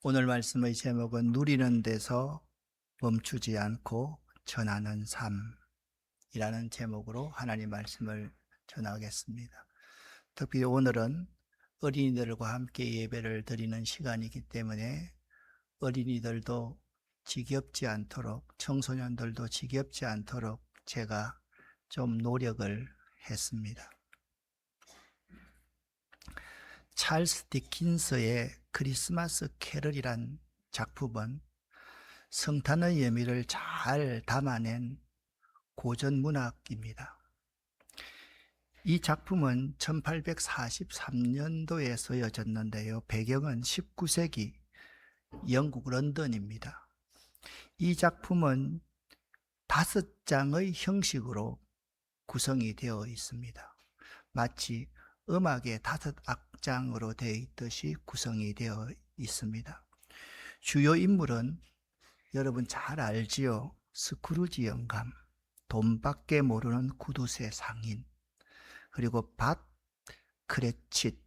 오늘 말씀의 제목은 누리는 데서 멈추지 않고 전하는 삶이라는 제목으로 하나님 말씀을 전하겠습니다. 특히 오늘은 어린이들과 함께 예배를 드리는 시간이기 때문에 어린이들도 지겹지 않도록, 청소년들도 지겹지 않도록 제가 좀 노력을 했습니다. 찰스 디킨스의 크리스마스 캐럴이란 작품은 성탄의 의미를 잘 담아낸 고전 문학입니다. 이 작품은 1843년도에 쓰여졌는데요. 배경은 19세기 영국 런던입니다. 이 작품은 5장의 형식으로 구성이 되어 있습니다. 마치 음악의 5악장으로 되어 있듯이 구성이 되어 있습니다. 주요 인물은 여러분 잘 알지요? 스크루지 영감, 돈밖에 모르는 구두쇠 상인, 그리고 밥 크레칫,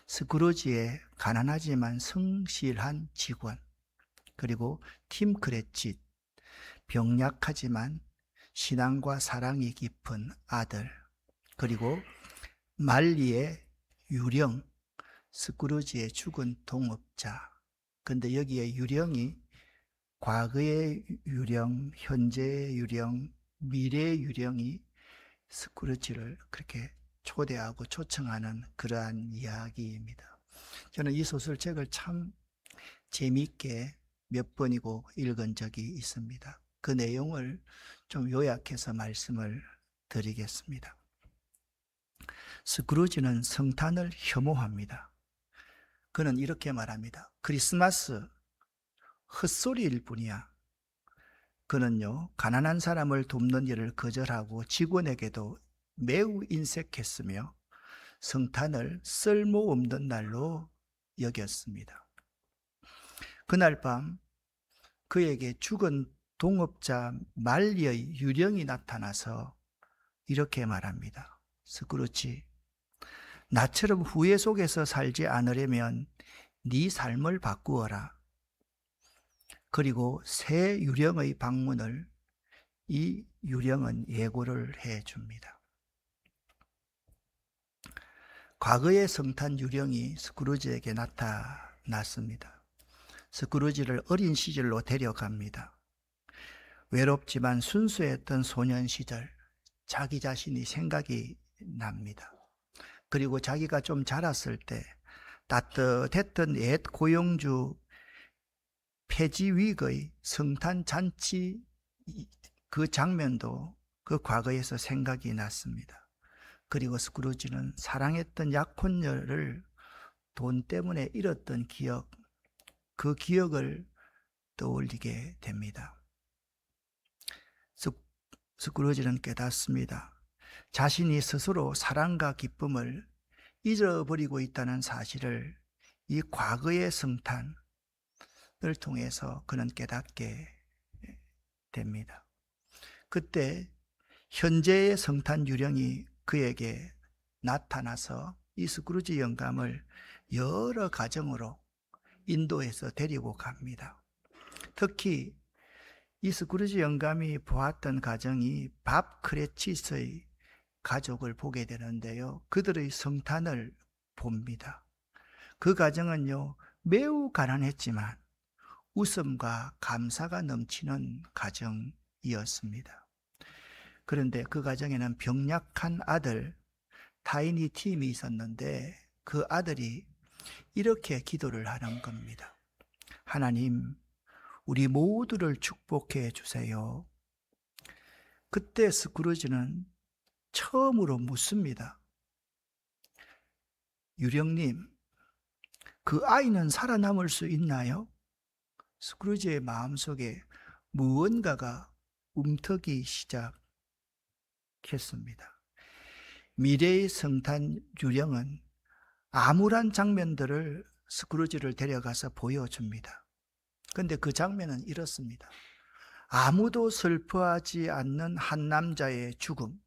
스크루지의 가난하지만 성실한 직원, 그리고 팀 크레칫, 병약하지만 신앙과 사랑이 깊은 아들, 그리고 말리의 유령, 스크루지의 죽은 동업자. 근데 여기에 유령이 과거의 유령, 현재의 유령, 미래의 유령이 스크루지를 그렇게 초대하고 초청하는 그러한 이야기입니다. 저는 이 소설책을 참 재미있게 몇 번이고 읽은 적이 있습니다. 그 내용을 좀 요약해서 말씀을 드리겠습니다. 스크루지는 성탄을 혐오합니다. 그는 이렇게 말합니다. 크리스마스 헛소리일 뿐이야. 그는요, 가난한 사람을 돕는 일을 거절하고 직원에게도 매우 인색했으며 성탄을 쓸모없는 날로 여겼습니다. 그날 밤 그에게 죽은 동업자 말리의 유령이 나타나서 이렇게 말합니다. 스크루지, 나처럼 후회 속에서 살지 않으려면 네 삶을 바꾸어라. 그리고 새 유령의 방문을 이 유령은 예고를 해 줍니다. 과거의 성탄 유령이 스크루지에게 나타났습니다. 스크루지를 어린 시절로 데려갑니다. 외롭지만 순수했던 소년 시절, 자기 자신이 생각이 납니다. 그리고 자기가 좀 자랐을 때 따뜻했던 옛 고용주 페지윅의 성탄 잔치 그 장면도 그 과거에서 생각이 났습니다. 그리고 스크루지는 사랑했던 약혼녀를 돈 때문에 잃었던 기억, 그 기억을 떠올리게 됩니다. 스크루지는 깨닫습니다. 자신이 스스로 사랑과 기쁨을 잊어버리고 있다는 사실을 이 과거의 성탄을 통해서 그는 깨닫게 됩니다. 그때 현재의 성탄 유령이 그에게 나타나서 이 스크루지 영감을 여러 가정으로 인도해서 데리고 갑니다. 특히 이 스크루지 영감이 보았던 가정이 밥 크레치스의 가족을 보게 되는데요. 그들의 성탄을 봅니다. 그 가정은요, 매우 가난했지만 웃음과 감사가 넘치는 가정이었습니다. 그런데 그 가정에는 병약한 아들 타이니 팀이 있었는데 그 아들이 이렇게 기도를 하는 겁니다. 하나님, 우리 모두를 축복해 주세요. 그때 스크루지는 처음으로 묻습니다. 유령님, 그 아이는 살아남을 수 있나요? 스크루지의 마음속에 무언가가 움트기 시작했습니다. 미래의 성탄 유령은 암울한 장면들을 스크루지를 데려가서 보여줍니다. 그런데 그 장면은 이렇습니다. 아무도 슬퍼하지 않는 한 남자의 죽음,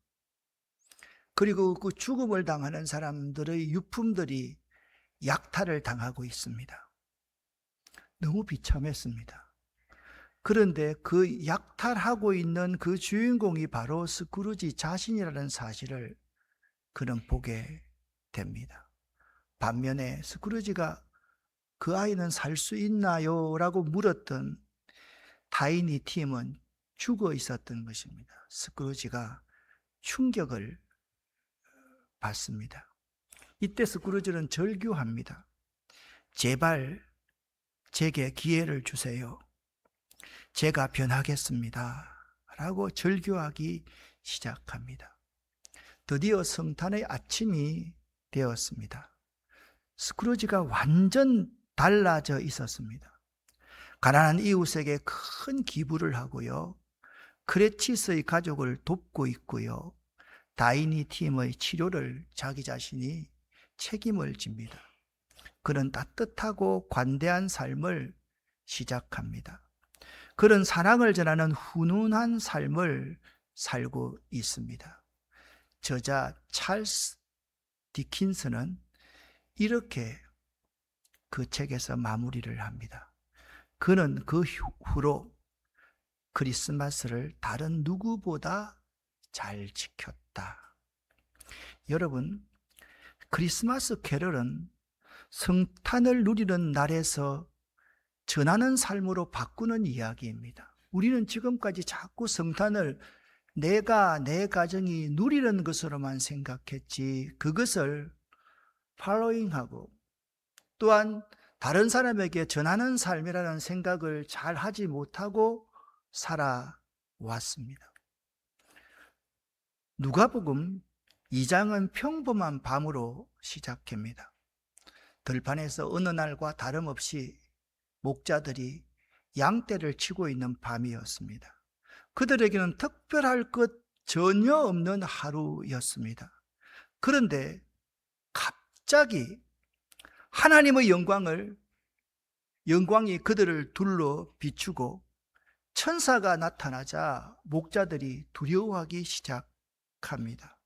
그리고 그 죽음을 당하는 사람들의 유품들이 약탈을 당하고 있습니다. 너무 비참했습니다. 그런데 그 약탈하고 있는 그 주인공이 바로 스크루지 자신이라는 사실을 그는 보게 됩니다. 반면에 스크루지가 그 아이는 살 수 있나요? 라고 물었던 타이니 팀은 죽어 있었던 것입니다. 스크루지가 충격을 받습니다. 이때 스크루지는 절규합니다. 제발 제게 기회를 주세요. 제가 변하겠습니다. 라고 절규하기 시작합니다. 드디어 성탄의 아침이 되었습니다. 스크루지가 완전 달라져 있었습니다. 가난한 이웃에게 큰 기부를 하고요. 크레치스의 가족을 돕고 있고요. 다이니 팀의 치료를 자기 자신이 책임을 집니다. 그는 따뜻하고 관대한 삶을 시작합니다. 그런 사랑을 전하는 훈훈한 삶을 살고 있습니다. 저자 찰스 디킨슨은 이렇게 그 책에서 마무리를 합니다. 그는 그 후로 크리스마스를 다른 누구보다 잘 지켰다. 여러분, 크리스마스 캐럴은 성탄을 누리는 날에서 전하는 삶으로 바꾸는 이야기입니다. 우리는 지금까지 자꾸 성탄을 내가 내 가정이 누리는 것으로만 생각했지, 그것을 팔로잉하고 또한 다른 사람에게 전하는 삶이라는 생각을 잘 하지 못하고 살아왔습니다. 누가복음 2장은 평범한 밤으로 시작합니다. 들판에서 어느 날과 다름없이 목자들이 양떼를 치고 있는 밤이었습니다. 그들에게는 특별할 것 전혀 없는 하루였습니다. 그런데 갑자기 하나님의 영광이 그들을 둘러 비추고 천사가 나타나자 목자들이 두려워하기 시작합니다.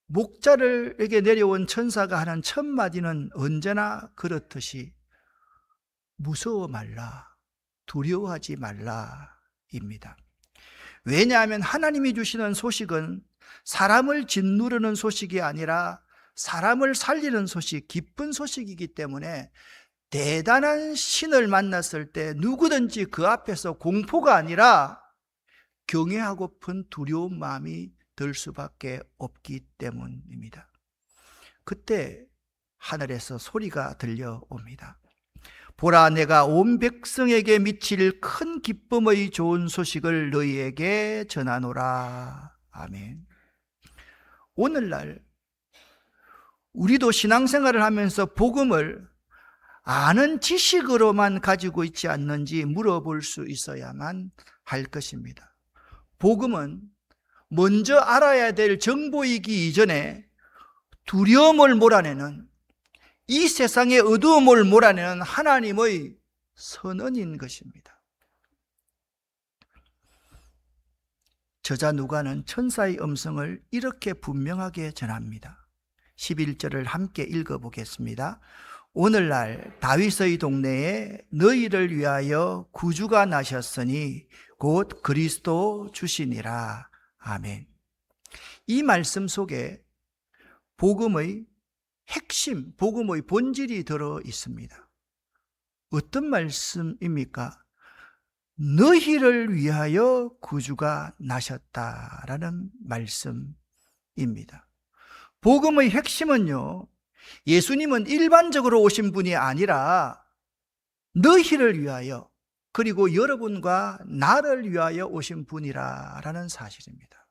목자들에게 내려온 천사가 하는 첫 마디는 언제나 그렇듯이 무서워 말라, 두려워하지 말라입니다. 왜냐하면 하나님이 주시는 소식은 사람을 짓누르는 소식이 아니라 사람을 살리는 소식, 기쁜 소식이기 때문에 대단한 신을 만났을 때 누구든지 그 앞에서 공포가 아니라 경외하고픈 두려운 마음이 들 수밖에 없기 때문입니다. 그때 하늘에서 소리가 들려옵니다. 보라, 내가 온 백성에게 미칠 큰 기쁨의 좋은 소식을 너희에게 전하노라. 아멘. 오늘날 우리도 신앙생활을 하면서 복음을 아는 지식으로만 가지고 있지 않는지 물어볼 수 있어야만 할 것입니다. 복음은 먼저 알아야 될 정보이기 이전에 두려움을 몰아내는, 이 세상의 어두움을 몰아내는 하나님의 선언인 것입니다. 저자 누가는 천사의 음성을 이렇게 분명하게 전합니다. 11절을 함께 읽어보겠습니다. 오늘날 다윗의 동네에 너희를 위하여 구주가 나셨으니 곧 그리스도 주시니라. 아멘. 이 말씀 속에 복음의 핵심, 복음의 본질이 들어 있습니다. 어떤 말씀입니까? 너희를 위하여 구주가 나셨다라는 말씀입니다. 복음의 핵심은요, 예수님은 일반적으로 오신 분이 아니라 너희를 위하여, 그리고 여러분과 나를 위하여 오신 분이라는 사실입니다.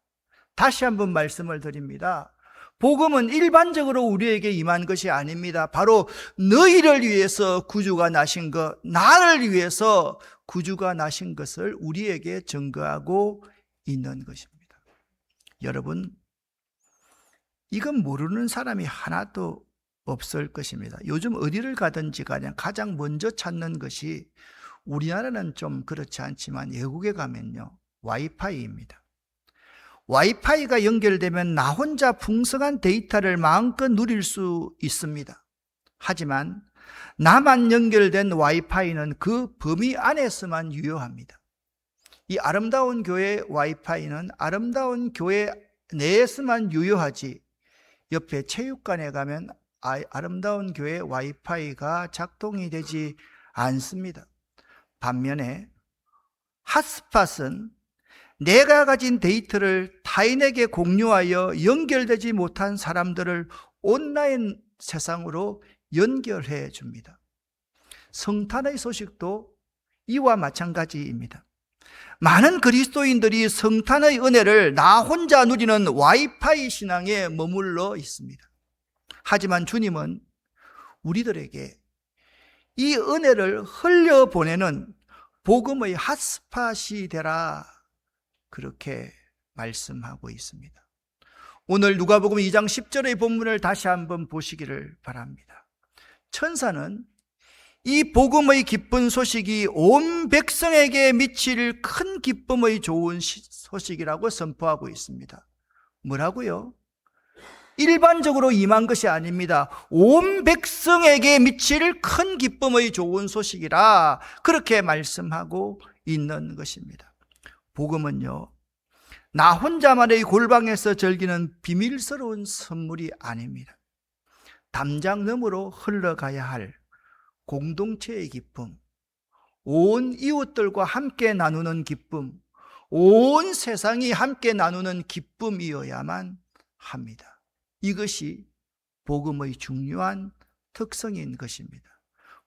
다시 한번 말씀을 드립니다. 복음은 일반적으로 우리에게 임한 것이 아닙니다. 바로 너희를 위해서 구주가 나신 것, 나를 위해서 구주가 나신 것을 우리에게 증거하고 있는 것입니다. 여러분, 이건 모르는 사람이 하나도 없을 것입니다. 요즘 어디를 가든지 가장 먼저 찾는 것이, 우리나라는 좀 그렇지 않지만 외국에 가면요, 와이파이입니다. 와이파이가 연결되면 나 혼자 풍성한 데이터를 마음껏 누릴 수 있습니다. 하지만 나만 연결된 와이파이는 그 범위 안에서만 유효합니다. 이 아름다운 교회 와이파이는 아름다운 교회 내에서만 유효하지, 옆에 체육관에 가면 아름다운 교회 와이파이가 작동이 되지 않습니다. 반면에 핫스팟은 내가 가진 데이터를 타인에게 공유하여 연결되지 못한 사람들을 온라인 세상으로 연결해 줍니다. 성탄의 소식도 이와 마찬가지입니다. 많은 그리스도인들이 성탄의 은혜를 나 혼자 누리는 와이파이 신앙에 머물러 있습니다. 하지만 주님은 우리들에게 이 은혜를 흘려보내는 복음의 핫스팟이 되라, 그렇게 말씀하고 있습니다. 오늘 누가복음 2장 10절의 본문을 다시 한번 보시기를 바랍니다. 천사는 이 복음의 기쁜 소식이 온 백성에게 미칠 큰 기쁨의 좋은 소식이라고 선포하고 있습니다. 뭐라고요? 일반적으로 임한 것이 아닙니다. 온 백성에게 미칠 큰 기쁨의 좋은 소식이라 그렇게 말씀하고 있는 것입니다. 복음은요, 나 혼자만의 골방에서 즐기는 비밀스러운 선물이 아닙니다. 담장 너머로 흘러가야 할 공동체의 기쁨, 온 이웃들과 함께 나누는 기쁨, 온 세상이 함께 나누는 기쁨이어야만 합니다. 이것이 복음의 중요한 특성인 것입니다.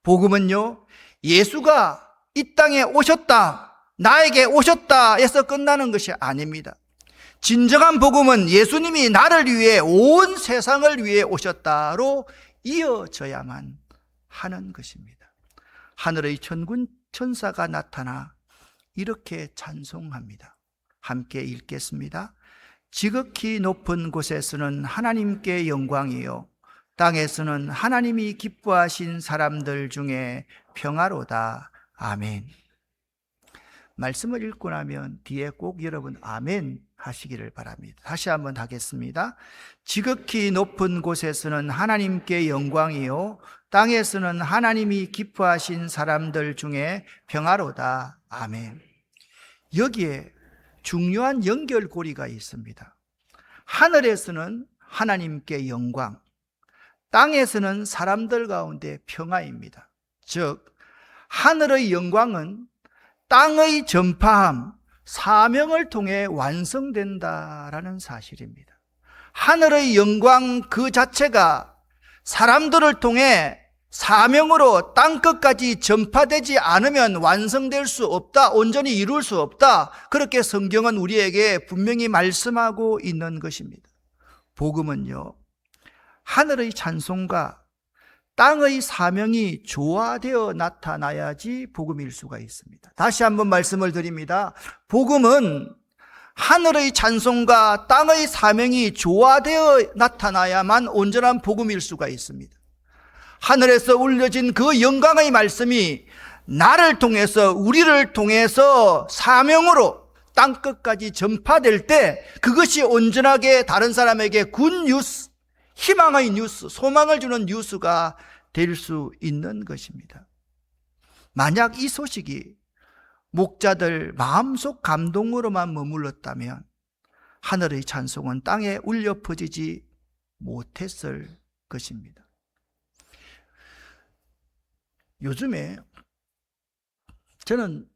복음은요, 예수가 이 땅에 오셨다, 나에게 오셨다 해서 끝나는 것이 아닙니다. 진정한 복음은 예수님이 나를 위해 온 세상을 위해 오셨다로 이어져야만 하는 것입니다. 하늘의 천군 천사가 나타나 이렇게 찬송합니다. 함께 읽겠습니다. 지극히 높은 곳에서는 하나님께 영광이요, 땅에서는 하나님이 기뻐하신 사람들 중에 평화로다. 아멘. 말씀을 읽고 나면 뒤에 꼭 여러분 아멘 하시기를 바랍니다. 다시 한번 하겠습니다. 지극히 높은 곳에서는 하나님께 영광이요, 땅에서는 하나님이 기뻐하신 사람들 중에 평화로다. 아멘. 여기에 중요한 연결고리가 있습니다. 하늘에서는 하나님께 영광, 땅에서는 사람들 가운데 평화입니다. 즉, 하늘의 영광은 땅의 전파함, 사명을 통해 완성된다라는 사실입니다. 하늘의 영광 그 자체가 사람들을 통해 사명으로 땅끝까지 전파되지 않으면 완성될 수 없다, 온전히 이룰 수 없다, 그렇게 성경은 우리에게 분명히 말씀하고 있는 것입니다. 복음은요, 하늘의 찬송과 땅의 사명이 조화되어 나타나야지 복음일 수가 있습니다. 다시 한번 말씀을 드립니다. 복음은 하늘의 찬송과 땅의 사명이 조화되어 나타나야만 온전한 복음일 수가 있습니다. 하늘에서 울려진 그 영광의 말씀이 나를 통해서, 우리를 통해서 사명으로 땅끝까지 전파될 때 그것이 온전하게 다른 사람에게 굿 뉴스, 희망의 뉴스, 소망을 주는 뉴스가 될 수 있는 것입니다. 만약 이 소식이 목자들 마음속 감동으로만 머물렀다면 하늘의 찬송은 땅에 울려 퍼지지 못했을 것입니다. 요즘에 저는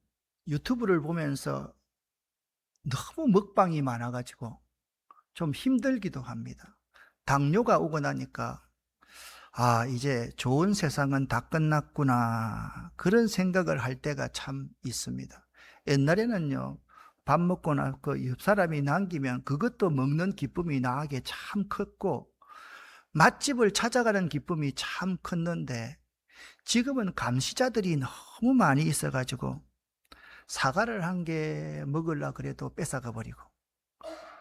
유튜브를 보면서 너무 먹방이 많아가지고 좀 힘들기도 합니다. 당뇨가 오고 나니까 이제 좋은 세상은 다 끝났구나, 그런 생각을 할 때가 참 있습니다. 옛날에는요, 밥 먹고 나서 옆 사람이 남기면 그것도 먹는 기쁨이 나에게 참 컸고 맛집을 찾아가는 기쁨이 참 컸는데 지금은 감시자들이 너무 많이 있어가지고 사과를 한 개 먹으려고 그래도 뺏어가 버리고,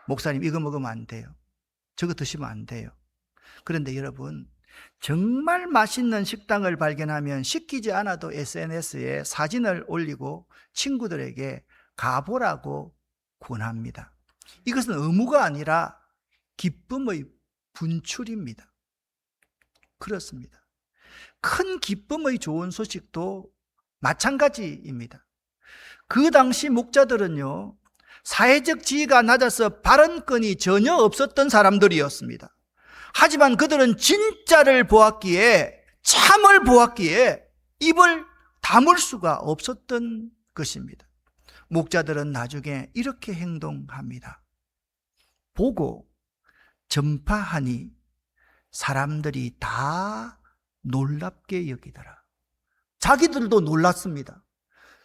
목사님 이거 먹으면 안 돼요, 저거 드시면 안 돼요. 그런데 여러분, 정말 맛있는 식당을 발견하면 시키지 않아도 SNS에 사진을 올리고 친구들에게 가보라고 권합니다. 이것은 의무가 아니라 기쁨의 분출입니다. 그렇습니다. 큰 기쁨의 좋은 소식도 마찬가지입니다. 그 당시 목자들은요, 사회적 지위가 낮아서 발언권이 전혀 없었던 사람들이었습니다. 하지만 그들은 진짜를 보았기에, 참을 보았기에 입을 다물 수가 없었던 것입니다. 목자들은 나중에 이렇게 행동합니다. 보고 전파하니 사람들이 다 놀랍게 여기더라. 자기들도 놀랐습니다.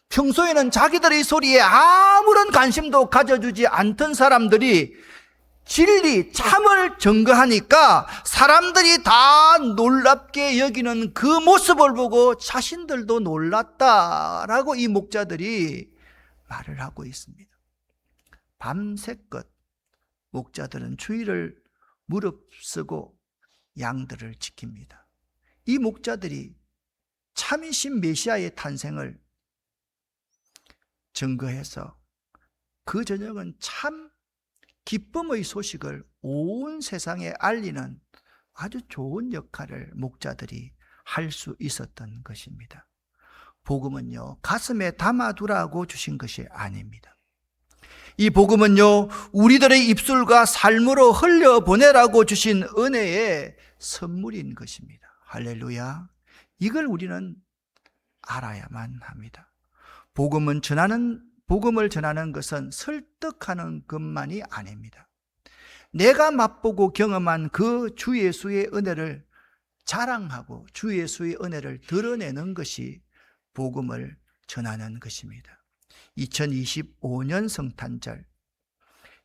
평소에는 자기들의 소리에 아무런 관심도 가져주지 않던 사람들이 진리, 참을 증거하니까 사람들이 다 놀랍게 여기는 그 모습을 보고 자신들도 놀랐다라고 이 목자들이 말을 하고 있습니다. 밤새껏 목자들은 주의를 무릅쓰고 양들을 지킵니다. 이 목자들이 참이신 메시아의 탄생을 증거해서 그 저녁은 참 기쁨의 소식을 온 세상에 알리는 아주 좋은 역할을 목자들이 할 수 있었던 것입니다. 복음은요, 가슴에 담아두라고 주신 것이 아닙니다. 이 복음은요, 우리들의 입술과 삶으로 흘려보내라고 주신 은혜의 선물인 것입니다. 할렐루야. 이걸 우리는 알아야만 합니다. 복음을 전하는 것은 설득하는 것만이 아닙니다. 내가 맛보고 경험한 그 주 예수의 은혜를 자랑하고 주 예수의 은혜를 드러내는 것이 복음을 전하는 것입니다. 2025년 성탄절,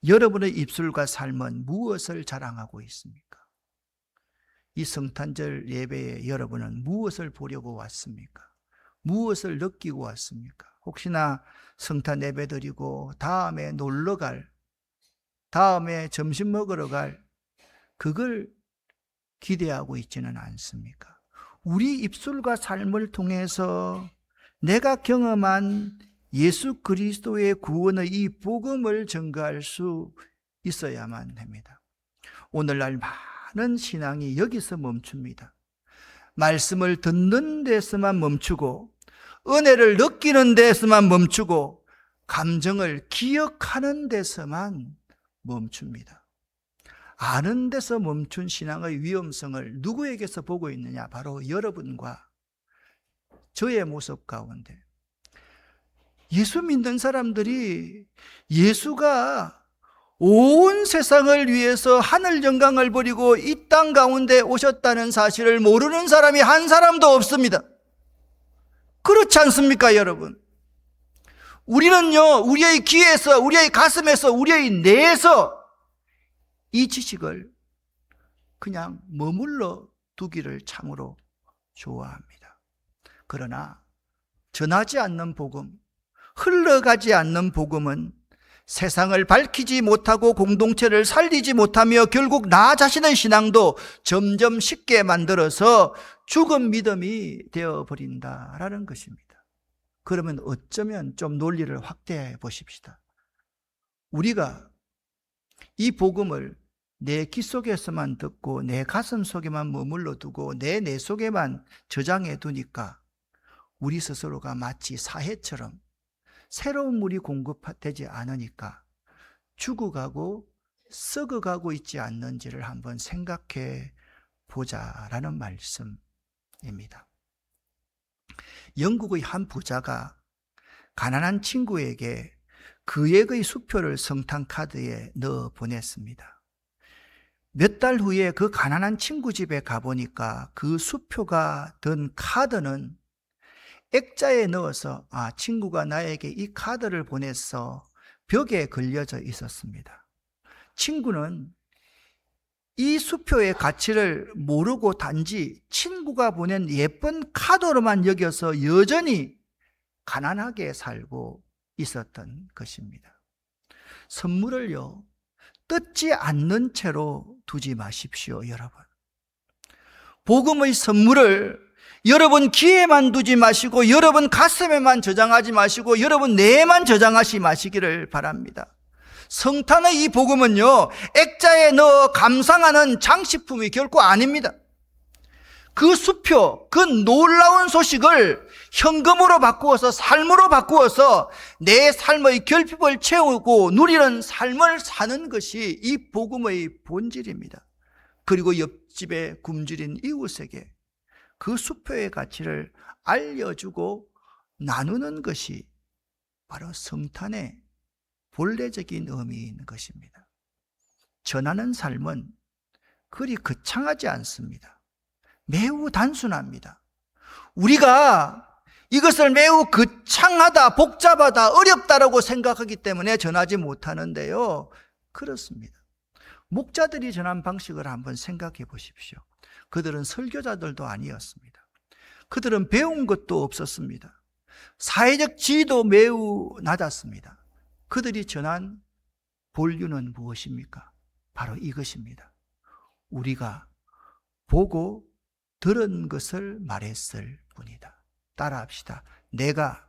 여러분의 입술과 삶은 무엇을 자랑하고 있습니까? 이 성탄절 예배에 여러분은 무엇을 보려고 왔습니까? 무엇을 느끼고 왔습니까? 혹시나 성탄 예배 드리고 다음에 놀러 갈, 다음에 점심 먹으러 갈, 그걸 기대하고 있지는 않습니까? 우리 입술과 삶을 통해서 내가 경험한 예수 그리스도의 구원의 이 복음을 증거할 수 있어야만 합니다. 오늘날 많은 신앙이 여기서 멈춥니다. 말씀을 듣는 데서만 멈추고, 은혜를 느끼는 데서만 멈추고, 감정을 기억하는 데서만 멈춥니다. 아는 데서 멈춘 신앙의 위험성을 누구에게서 보고 있느냐? 바로 여러분과 저의 모습 가운데. 예수 믿는 사람들이 예수가 온 세상을 위해서 하늘 영광을 버리고 이 땅 가운데 오셨다는 사실을 모르는 사람이 한 사람도 없습니다. 그렇지 않습니까, 여러분? 우리는요, 우리의 귀에서, 우리의 가슴에서, 우리의 뇌에서 이 지식을 그냥 머물러 두기를 참으로 좋아합니다. 그러나 전하지 않는 복음, 흘러가지 않는 복음은 세상을 밝히지 못하고 공동체를 살리지 못하며 결국 나 자신의 신앙도 점점 쉽게 만들어서 죽은 믿음이 되어버린다라는 것입니다. 그러면 어쩌면 좀 논리를 확대해 보십시다. 우리가 이 복음을 내 귀 속에서만 듣고 내 가슴 속에만 머물러 두고 내 뇌 속에만 저장해 두니까 우리 스스로가 마치 사해처럼 새로운 물이 공급되지 않으니까 죽어가고 썩어가고 있지 않는지를 한번 생각해 보자라는 말씀입니다. 영국의 한 부자가 가난한 친구에게 그액의 수표를 성탄 카드에 넣어 보냈습니다. 몇 달 후에 그 가난한 친구 집에 가보니까 그 수표가 든 카드는 액자에 넣어서 친구가 나에게 이 카드를 보냈어 벽에 걸려져 있었습니다. 친구는 이 수표의 가치를 모르고 단지 친구가 보낸 예쁜 카드로만 여겨서 여전히 가난하게 살고 있었던 것입니다. 선물을요, 뜯지 않는 채로 두지 마십시오, 여러분. 복음의 선물을 여러분 귀에만 두지 마시고 여러분 가슴에만 저장하지 마시고 여러분 뇌에만 저장하지 마시기를 바랍니다. 성탄의 이 복음은요, 액자에 넣어 감상하는 장식품이 결코 아닙니다. 그 수표, 그 놀라운 소식을 현금으로 바꾸어서 삶으로 바꾸어서 내 삶의 결핍을 채우고 누리는 삶을 사는 것이 이 복음의 본질입니다. 그리고 옆집에 굶주린 이웃에게 그 수표의 가치를 알려주고 나누는 것이 바로 성탄의 본래적인 의미인 것입니다. 전하는 삶은 그리 거창하지 않습니다. 매우 단순합니다. 우리가 이것을 매우 거창하다, 복잡하다, 어렵다라고 생각하기 때문에 전하지 못하는데요. 그렇습니다. 목자들이 전한 방식을 한번 생각해 보십시오. 그들은 설교자들도 아니었습니다. 그들은 배운 것도 없었습니다. 사회적 지위도 매우 낮았습니다. 그들이 전한 본류는 무엇입니까? 바로 이것입니다. 우리가 보고 들은 것을 말했을 뿐이다. 따라합시다. 내가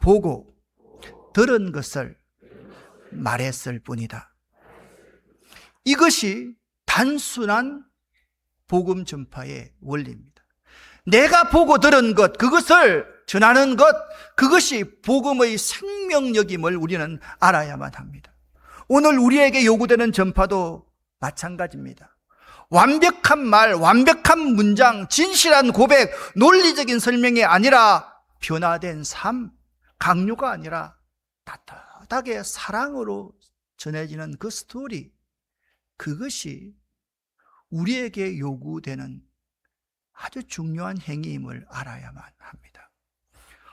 보고 들은 것을 말했을 뿐이다. 이것이 단순한 복음 전파의 원리입니다. 내가 보고 들은 것, 그것을 전하는 것, 그것이 복음의 생명력임을 우리는 알아야만 합니다. 오늘 우리에게 요구되는 전파도 마찬가지입니다. 완벽한 말, 완벽한 문장, 진실한 고백, 논리적인 설명이 아니라 변화된 삶, 강요가 아니라 따뜻하게 사랑으로 전해지는 그 스토리, 그것이 우리에게 요구되는 아주 중요한 행위임을 알아야만 합니다.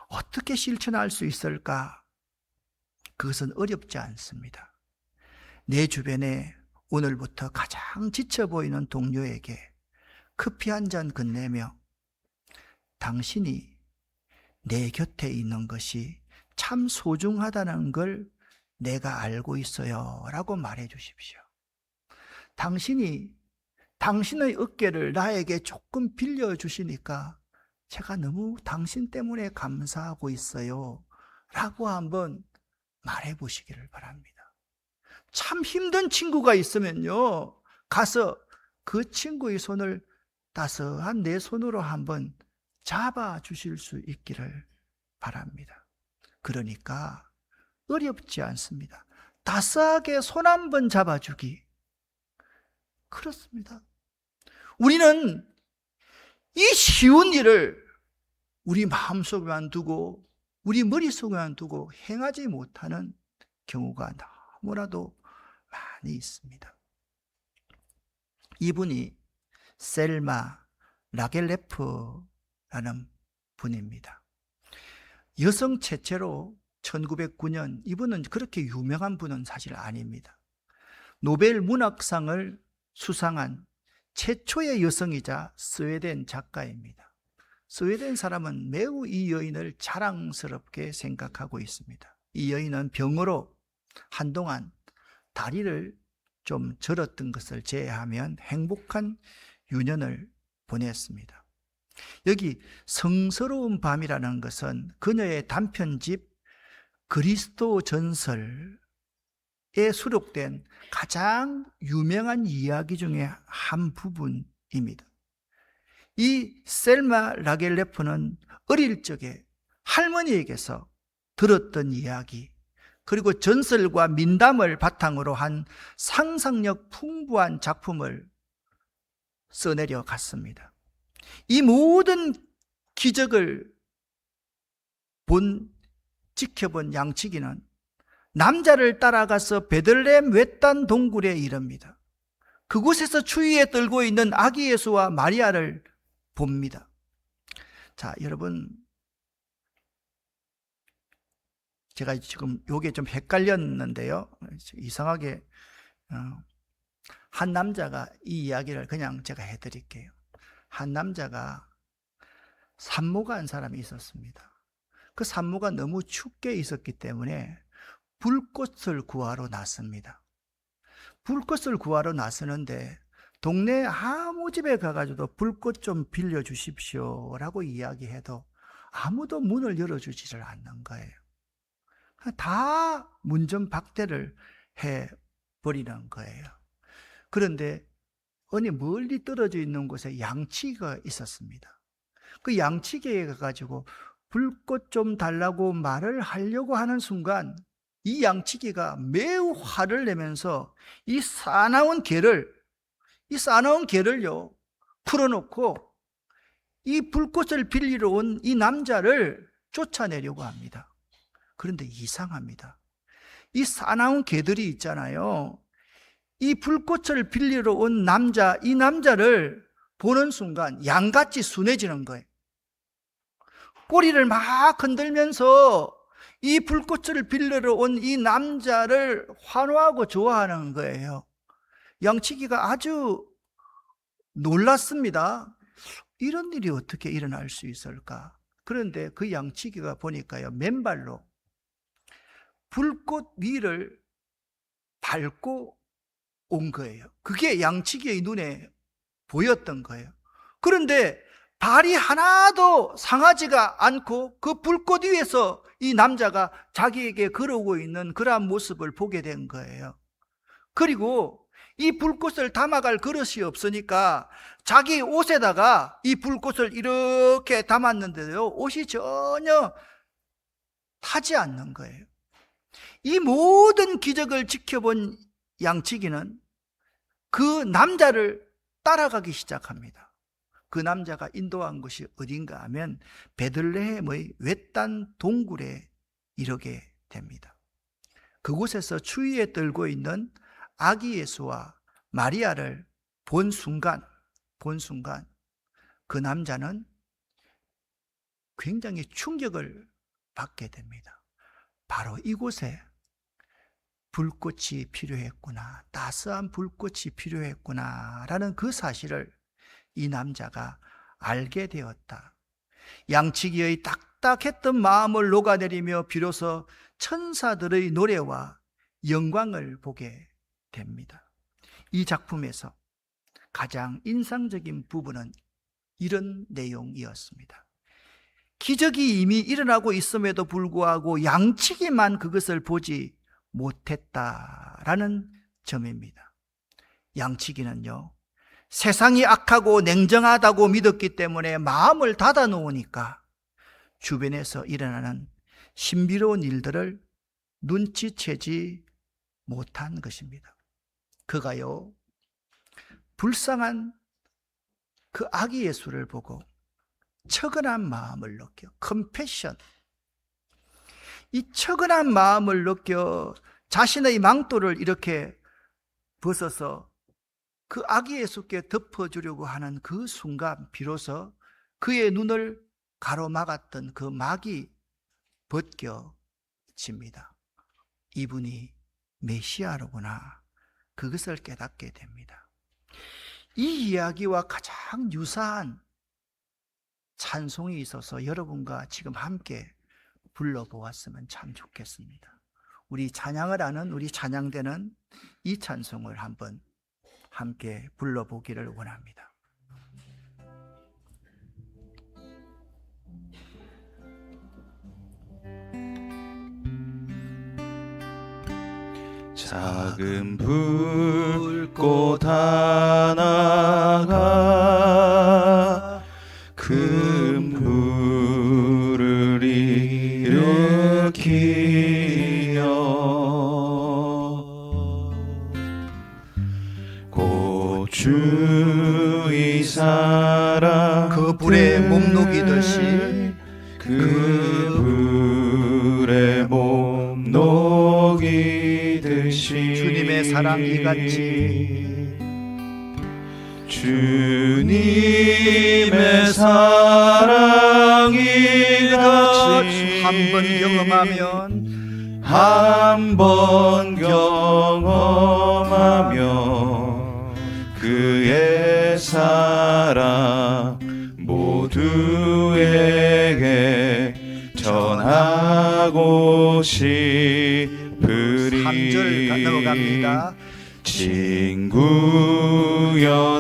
어떻게 실천할 수 있을까? 그것은 어렵지 않습니다. 내 주변에 오늘부터 가장 지쳐 보이는 동료에게 커피 한 잔 건네며 당신이 내 곁에 있는 것이 참 소중하다는 걸 내가 알고 있어요 라고 말해 주십시오. 당신이 당신의 어깨를 나에게 조금 빌려주시니까 제가 너무 당신 때문에 감사하고 있어요 라고 한번 말해 보시기를 바랍니다. 참 힘든 친구가 있으면요, 가서 그 친구의 손을 따스한 내 손으로 한번 잡아 주실 수 있기를 바랍니다. 그러니까 어렵지 않습니다. 따스하게 손 한번 잡아주기. 그렇습니다. 우리는 이 쉬운 일을 우리 마음속에만 두고 우리 머릿속에만 두고 행하지 못하는 경우가 너무나도 많이 있습니다. 이분이 셀마 라겔레프라는 분입니다. 여성 최초로 1909년, 이분은 그렇게 유명한 분은 사실 아닙니다. 노벨 문학상을 수상한 최초의 여성이자 스웨덴 작가입니다. 스웨덴 사람은 매우 이 여인을 자랑스럽게 생각하고 있습니다. 이 여인은 병으로 한동안 다리를 좀 절었던 것을 제외하면 행복한 유년을 보냈습니다. 여기 성스러운 밤이라는 것은 그녀의 단편집 그리스도 전설에 수록된 가장 유명한 이야기 중에 한 부분입니다. 이 셀마 라겔레프는 어릴 적에 할머니에게서 들었던 이야기, 그리고 전설과 민담을 바탕으로 한 상상력 풍부한 작품을 써내려 갔습니다. 이 모든 기적을 지켜본 양치기는 남자를 따라가서 베들레헴 외딴 동굴에 이릅니다. 그곳에서 추위에 떨고 있는 아기 예수와 마리아를 봅니다. 자, 여러분, 제가 지금 요게 좀 헷갈렸는데요. 이상하게 한 남자가 이 이야기를 그냥 제가 해드릴게요. 한 남자가 산모가 한 사람이 있었습니다. 그 산모가 너무 춥게 있었기 때문에 불꽃을 구하러 나섭니다. 불꽃을 구하러 나서는데 동네 아무 집에 가가지고 불꽃 좀 빌려주십시오 라고 이야기해도 아무도 문을 열어주지를 않는 거예요. 다 문전박대를 해버리는 거예요. 그런데 어느 멀리 떨어져 있는 곳에 양치기가 있었습니다. 그 양치기에 가가지고 불꽃 좀 달라고 말을 하려고 하는 순간 이 양치기가 매우 화를 내면서 이 사나운 개를요 풀어놓고 이 불꽃을 빌리러 온 이 남자를 쫓아내려고 합니다. 그런데 이상합니다. 이 사나운 개들이 있잖아요. 이 불꽃을 빌리러 온 이 남자를 보는 순간 양같이 순해지는 거예요. 꼬리를 막 흔들면서 이 불꽃을 빌리러 온 이 남자를 환호하고 좋아하는 거예요. 양치기가 아주 놀랐습니다. 이런 일이 어떻게 일어날 수 있을까? 그런데 그 양치기가 보니까요, 맨발로 불꽃 위를 밟고 온 거예요. 그게 양치기의 눈에 보였던 거예요. 그런데 발이 하나도 상하지가 않고 그 불꽃 위에서 이 남자가 자기에게 걸어오고 있는 그러한 모습을 보게 된 거예요. 그리고 이 불꽃을 담아갈 그릇이 없으니까 자기 옷에다가 이 불꽃을 이렇게 담았는데요, 옷이 전혀 타지 않는 거예요. 이 모든 기적을 지켜본 양치기는 그 남자를 따라가기 시작합니다. 그 남자가 인도한 곳이 어딘가 하면 베들레헴의 외딴 동굴에 이르게 됩니다. 그곳에서 추위에 떨고 있는 아기 예수와 마리아를 본 순간 그 남자는 굉장히 충격을 받게 됩니다. 바로 이곳에 불꽃이 필요했구나, 따스한 불꽃이 필요했구나 라는 그 사실을 이 남자가 알게 되었다. 양치기의 딱딱했던 마음을 녹아내리며 비로소 천사들의 노래와 영광을 보게 됩니다. 이 작품에서 가장 인상적인 부분은 이런 내용이었습니다. 기적이 이미 일어나고 있음에도 불구하고 양치기만 그것을 보지 못했다라는 점입니다. 양치기는요, 세상이 악하고 냉정하다고 믿었기 때문에 마음을 닫아 놓으니까 주변에서 일어나는 신비로운 일들을 눈치채지 못한 것입니다. 그가요, 불쌍한 그 아기 예수를 보고 처근한 마음을 느껴, 컴패션, 이 처근한 마음을 느껴 자신의 망토를 이렇게 벗어서 그 아기 예수께 덮어주려고 하는 그 순간 비로소 그의 눈을 가로막았던 그 막이 벗겨집니다. 이분이 메시아로구나, 그것을 깨닫게 됩니다. 이 이야기와 가장 유사한 찬송이 있어서 여러분과 지금 함께 불러보았으면 참 좋겠습니다. 우리 찬양을 하는 우리 찬양대는 이 찬송을 한번 함께 불러보기를 원합니다. 작은 불꽃 하나가 큰 불을 일으키며 곧 주의 사랑 그 불에 몸 녹이듯이 그 불에 몸 녹이듯이 주님의 사랑 이같이 주님의 사랑 이같이 한 번 경험하면 한 번 경험하면 그의 사랑 모두에게 전하고 싶으리. 3절 넘어갑니다. 친구여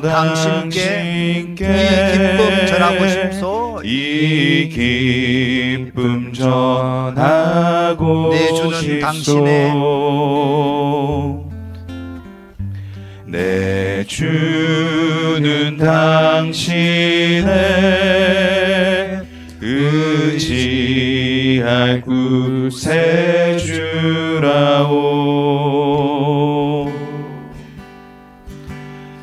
당신께 이 기쁨 전하고 싶소. 이 기쁨 전하고 내주는 싶소. 내주는 주는 당신의 의지할 구세주라오.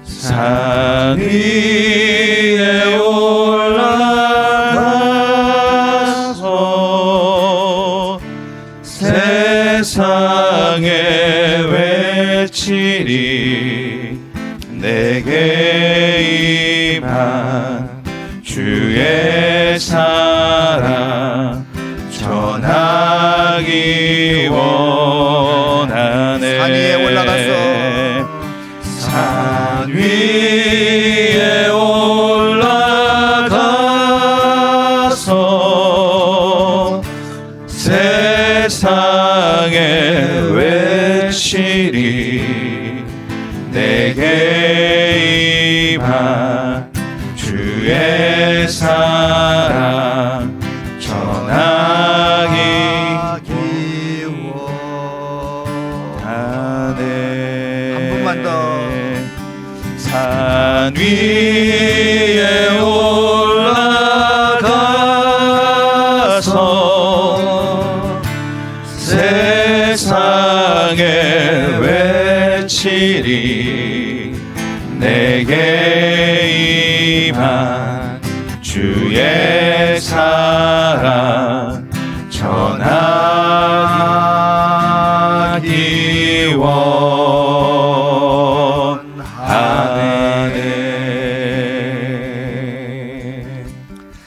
산 위에 올라가서 세상에 외치리. 내게 임한 주의 사랑 전하기 원하네. 산 위에 올라가서 산 위에 올라가서 세상에 외치리. 내게 임한 주의 사랑 전하기 원하네. 한 번만 더. 산 위에 올라가서 세상에 외치리. 내게 임한 주의 사랑 전하기 원하네.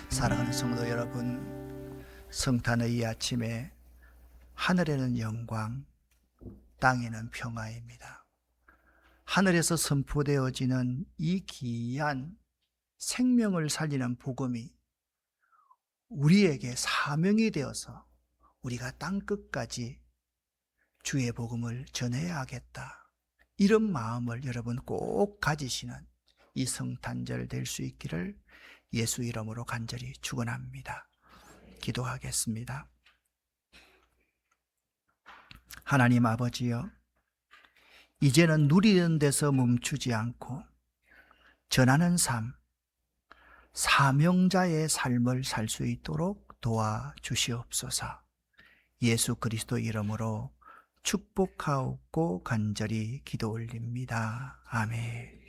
사랑하는 성도 여러분, 성탄의 이 아침에 하늘에는 영광, 땅에는 평화입니다. 하늘에서 선포되어지는 이 귀한 생명을 살리는 복음이 우리에게 사명이 되어서 우리가 땅끝까지 주의 복음을 전해야겠다. 이런 마음을 여러분 꼭 가지시는 이 성탄절 될 수 있기를 예수 이름으로 간절히 축원합니다. 기도하겠습니다. 하나님 아버지여, 이제는 누리는 데서 멈추지 않고 전하는 삶, 사명자의 삶을 살 수 있도록 도와주시옵소서. 예수 그리스도 이름으로 축복하옵고 간절히 기도 올립니다. 아멘.